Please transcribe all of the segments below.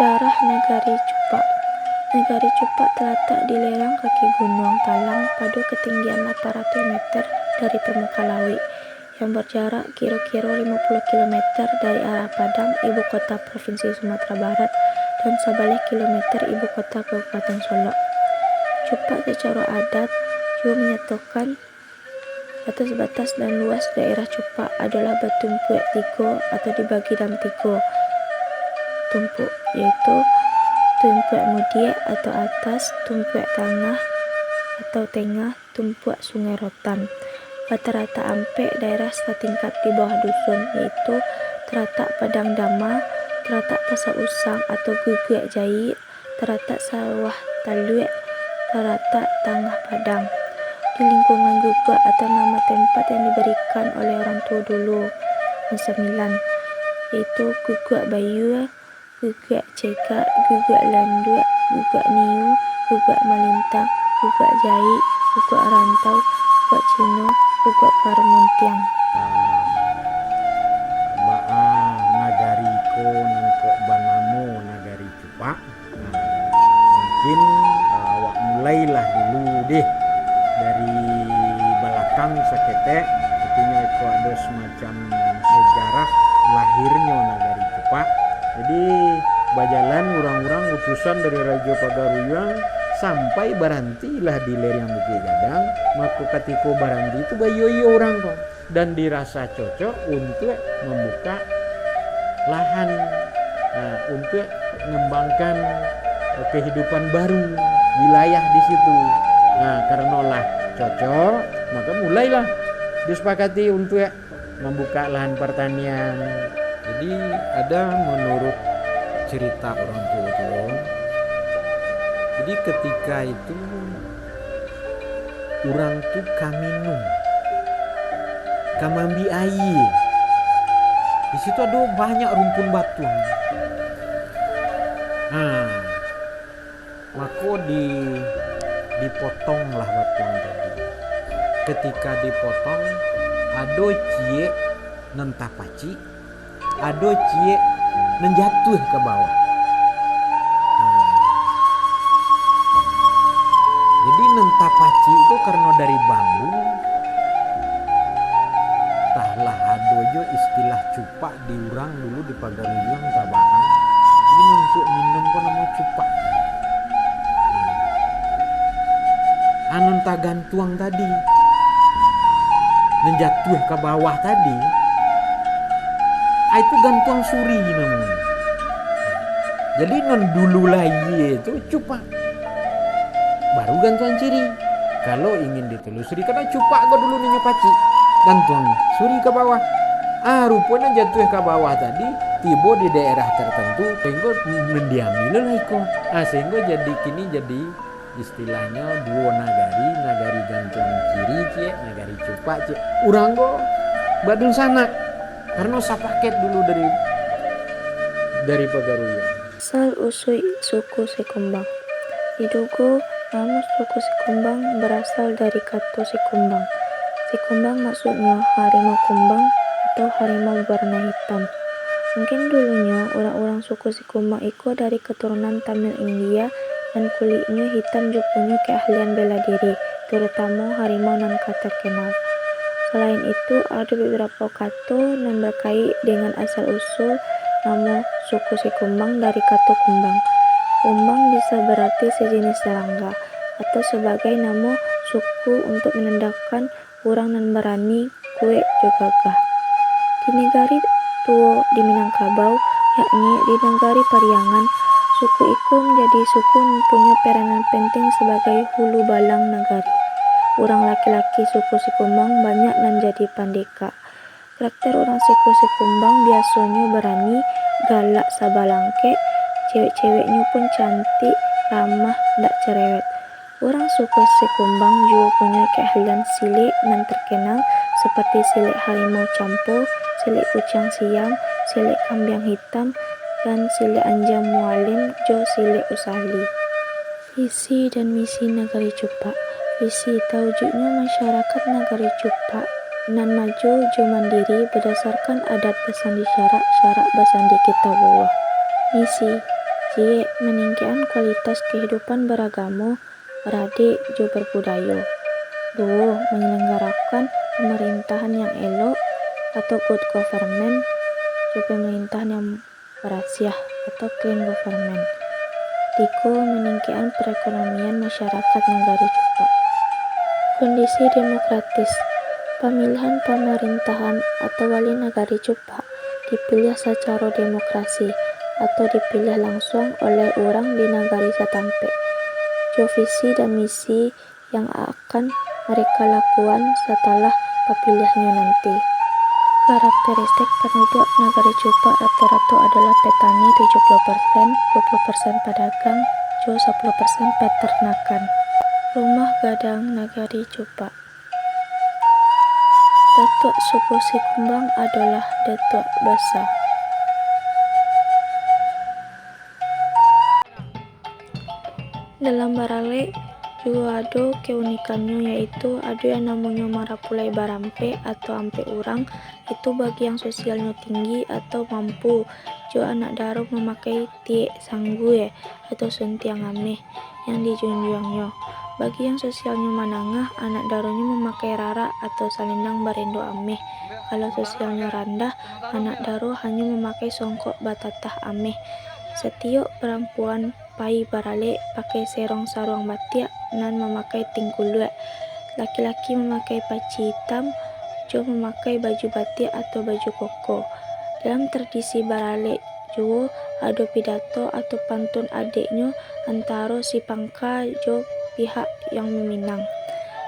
Sejarah Nagari Cupak. Nagari Cupak terletak di lereng kaki Gunung Talang pada ketinggian 800 meter dari permukaan laut, yang berjarak kira-kira 50 km dari arah Padang, ibu kota Provinsi Sumatera Barat, dan 11 km ibu kota Kabupaten Solok. Cupak secara adat juga menyatakan batas-batas dan luas daerah Cupak adalah bertumpuk tiga atau dibagi dalam tiga tumpuk, yaitu tumpuk mudik atau atas, tumpuk tengah atau tengah, tumpuk Sungai Rotan. Rata-rata ampek daerah setingkat di bawah dusun, yaitu Teratak Padang Dama, Teratak Pasar Usang atau Guguk Jait, Teratak Sawah Taluek, Teratak Tengah Padang. Di lingkungan Guguk atau nama tempat yang diberikan oleh orang tua dulu yang sembilan, yaitu Guguk Bayu, Guguk Cegak, Guguk Landuk, Guguk Niu, Guguk Malintang, Guguk Jait, Guguk Rantau, Guguk Cino, Guguk Karumuntiang. Nagari ko nangko banamo nagari Cupak. Mungkin awak mulailah dulu deh dari belakang sakete, artinya itu ada semacam sejarah lahirnya nagari Cupak. Jadi bajalan orang-orang utusan dari Raja Pagaruyang sampai berhentilah di lereng Bukit Gadang. Maka ketika berhenti itu bayoyo orang kok, dan dirasa cocok untuk membuka lahan, untuk mengembangkan kehidupan baru wilayah di situ. Karena lah cocok, maka mulailah disepakati untuk membuka lahan pertanian. Jadi ada menurut cerita orang tua, jadi ketika itu orang tuh kaminum, kamambi air. Di situ ada banyak rumpun batu. Maka dipotonglah batuan tadi. Ketika dipotong, ada cie nentapaci, ada cie menjatuh ke bawah. Jadi nentapaci itu karena dari bambu. Tahlah ada jo istilah Cupak diurang dulu di Pagaruyang Tabahan. Jadi untuk minum kok nama Cupak. Ananta gantuang tadi menjatuh ke bawah tadi, itu gantuang suri namanya. Jadi non dulu lagi itu Cupak, baru gantuang ciri. Kalau ingin ditelusuri, karena Cupak kok dulu nanya paci, gantuang suri ke bawah. Rupanya jatuh ke bawah tadi, tiba di daerah tertentu, sehingga mendiami lah ikut. Sehingga jadi kini jadi istilahnya dua nagari gantuang ciri cie, nagari Cupak cie. Urang kok badun sana, karena sapaket dulu dari Pagaruyang. Asal usul suku Sikumbang. Diduga nama suku Sikumbang berasal dari kata Sikumbang. Sikumbang maksudnya harimau kumbang atau harimau berwarna hitam. Mungkin dulunya orang-orang suku Sikumbang itu dari keturunan Tamil India dan kulitnya hitam juga punya keahlian bela diri, terutama harimau nan terkenal. Selain itu, ada beberapa kata yang berkait dengan asal-usul nama suku Sikumbang dari kata kumbang. Kumbang bisa berarti sejenis serangga atau sebagai nama suku untuk menandakan orang yang berani, kuat, juga gagah. Di negari tua di Minangkabau, yakni di negari Pariangan, suku itu menjadi suku yang punya peranan penting sebagai hulu balang nagari. Orang laki-laki suku Sikumbang banyak yang jadi pandeka. Karakter orang suku Sikumbang biasanya berani, galak sabalangke, cewek-ceweknya pun cantik, ramah, ndak cerewet. Orang suku Sikumbang juga punya keahlian silik yang terkenal seperti silik harimau campo, silik kucing siam, silik kambing hitam, dan silik anjing mualim jo silik usali. Visi dan misi Nagari Cupak. Visi terwujudnya masyarakat Nagari Cupak nan maju jo mandiri berdasarkan adat bersandi syarak-syarak bersandi kitabullah. Misi Jie meningkatkan kualitas kehidupan beragama, beradik, jo berbudaya. 2. Menyelenggarakan pemerintahan yang elok atau good government, jo pemerintahan yang berasiah atau clean government. 3. Meningkatkan perekonomian masyarakat negara Jepang. Kondisi demokratis. Pemilihan pemerintahan atau wali negara Jepang dipilih secara demokrasi atau dipilih langsung oleh orang di negara setempat. Jo visi dan misi yang akan mereka lakukan setelah pemilihannya nanti. Karakteristik penduduk negara Jepang rata-rata adalah petani 70%, 20% pedagang, jo 10% peternakan. Rumah gadang negari Jepang. Datuk suku Sikumbang adalah Datuk Basa. Dalam barale juga ada keunikannya, yaitu ada yang namanya marapulai barampe atau ampe orang, itu bagi yang sosialnya tinggi atau mampu. Jo anak daro memakai tie sanggue atau suntiang ameh yang dijunjungnya. Bagi yang sosialnya menengah, anak daronya memakai rara atau salendang barendo ameh. Kalau sosialnya rendah, anak daro hanya memakai songkok batatah ameh. Setiap perempuan pai barale pakai serong sarung batik dan memakai tingkulue. Laki-laki memakai paci hitam, jo memakai baju batik atau baju koko. Dalam tradisi barale jo ada pidato atau pantun adiknya antara si pangka jo pihak yang meminang.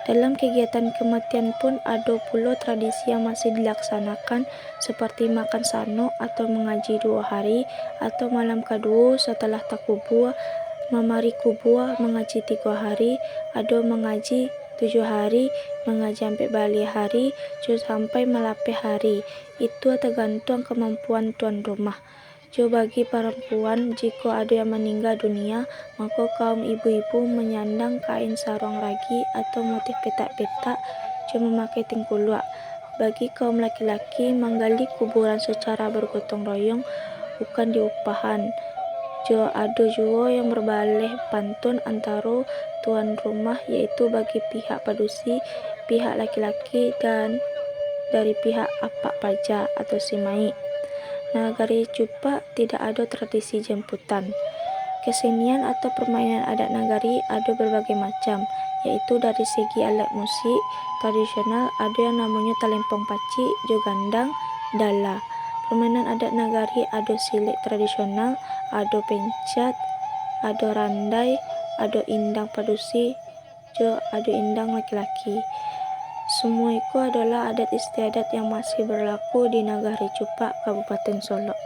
Dalam kegiatan kematian pun ada pula tradisi yang masih dilaksanakan, seperti makan sano atau mengaji 2 hari, atau malam kedua setelah takubur, memari kubur mengaji 3 hari, ada mengaji 7 hari, mengaji sampai balik hari, sampai melapeh hari. Itu tergantung kemampuan tuan rumah. Jo bagi perempuan, jika ada yang meninggal dunia, maka kaum ibu-ibu menyandang kain sarung ragi atau motif petak-petak, jo memakai tingkuluk. Bagi kaum laki-laki, menggali kuburan secara bergotong royong, bukan diupahan. Jo ada juga yang berbaleh pantun antara tuan rumah, yaitu bagi pihak padusi, pihak laki-laki, dan dari pihak apak paja atau simai. Negari Jepang tidak ada tradisi jemputan. Kesenian atau permainan adat nagari ada berbagai macam, yaitu dari segi alat musik tradisional ada yang namanya talempong paci, jo gandang, dala. Permainan adat nagari ada silik tradisional, ada pencat, ada randai, ada indang padusi, jo ada indang laki-laki. Semua itu adalah adat istiadat yang masih berlaku di negara Jepang, Kabupaten Solok.